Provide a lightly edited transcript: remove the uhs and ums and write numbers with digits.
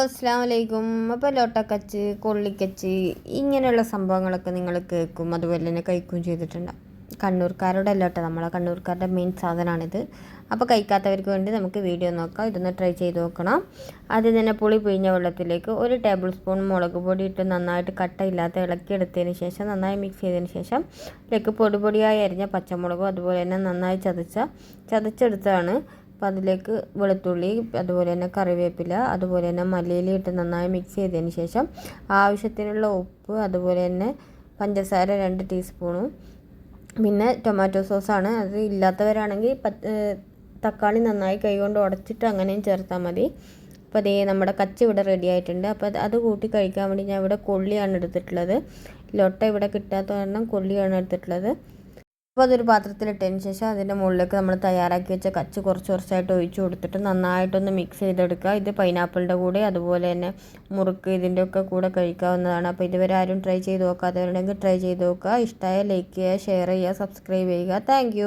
അസ്സാം വലൈക്കും. അപ്പോൾ ലോട്ടക്കച്ച്, കൊള്ളിക്കച്ച് ഇങ്ങനെയുള്ള സംഭവങ്ങളൊക്കെ നിങ്ങൾ കേൾക്കും, അതുപോലെ തന്നെ കഴിക്കുകയും ചെയ്തിട്ടുണ്ടാകും. കണ്ണൂർക്കാരുടെ അല്ല കേട്ടോ, നമ്മളെ കണ്ണൂർക്കാരുടെ മെയിൻ സാധനമാണിത്. അപ്പോൾ കഴിക്കാത്തവർക്ക് വേണ്ടി നമുക്ക് വീഡിയോ നോക്കാം, ഇതൊന്ന് ട്രൈ ചെയ്ത് നോക്കണം. ആദ്യം തന്നെ പുളി പിഴിഞ്ഞ വെള്ളത്തിലേക്ക് 1 ടേബിൾ സ്പൂൺ മുളക് പൊടി ഇട്ട് നന്നായിട്ട് കട്ടയില്ലാതെ ഇളക്കിയെടുത്തതിന് ശേഷം നന്നായി മിക്സ് ചെയ്തതിന് ശേഷം ഇതിലേക്ക് പൊടിയായി അരിഞ്ഞ പച്ചമുളകും അതുപോലെ തന്നെ നന്നായി ചതച്ചെടുത്താണ്. അപ്പോൾ അതിലേക്ക് വെളുത്തുള്ളി, അതുപോലെ തന്നെ കറിവേപ്പില, അതുപോലെ തന്നെ മല്ലിയില ഇട്ട് നന്നായി മിക്സ് ചെയ്തതിന് ശേഷം ആവശ്യത്തിനുള്ള ഉപ്പ്, അതുപോലെ തന്നെ പഞ്ചസാര 2 ടീസ്പൂണും പിന്നെ ടൊമാറ്റോ സോസാണ്. അത് ഇല്ലാത്തവരാണെങ്കിൽ തക്കാളി നന്നായി കൈകൊണ്ട് ഉടച്ചിട്ട് അങ്ങനെയും ചേർത്താൽ മതി. അപ്പോൾ അതേ നമ്മുടെ കച്ച് ഇവിടെ റെഡി ആയിട്ടുണ്ട്. അപ്പോൾ അത് കൂട്ടി കഴിക്കാൻ വേണ്ടി ഞാൻ ഇവിടെ കൊള്ളിയാണ് എടുത്തിട്ടുള്ളത്. ലൊട്ട ഇവിടെ കിട്ടാത്ത കാരണം കൊള്ളിയാണ് എടുത്തിട്ടുള്ളത്. അപ്പോൾ അതൊരു പാത്രത്തിലിട്ടതിന് ശേഷം അതിൻ്റെ മുകളിലേക്ക് നമ്മൾ തയ്യാറാക്കി വെച്ച കച്ച് കുറച്ചായിട്ട് ഒഴിച്ചു കൊടുത്തിട്ട് നന്നായിട്ടൊന്ന് മിക്സ് ചെയ്തെടുക്കുക. ഇത് പൈനാപ്പിളിൻ്റെ കൂടെ അതുപോലെ തന്നെ മുറുക്ക് ഇതിൻ്റെയൊക്കെ കൂടെ കഴിക്കാവുന്നതാണ്. അപ്പോൾ ഇതുവരെ ആരും ട്രൈ ചെയ്ത് നോക്കാത്തവരുണ്ടെങ്കിൽ ട്രൈ ചെയ്ത് നോക്കുക. ഇഷ്ടമായ ലൈക്ക് ചെയ്യുക, ഷെയർ ചെയ്യുക, സബ്സ്ക്രൈബ് ചെയ്യുക. താങ്ക്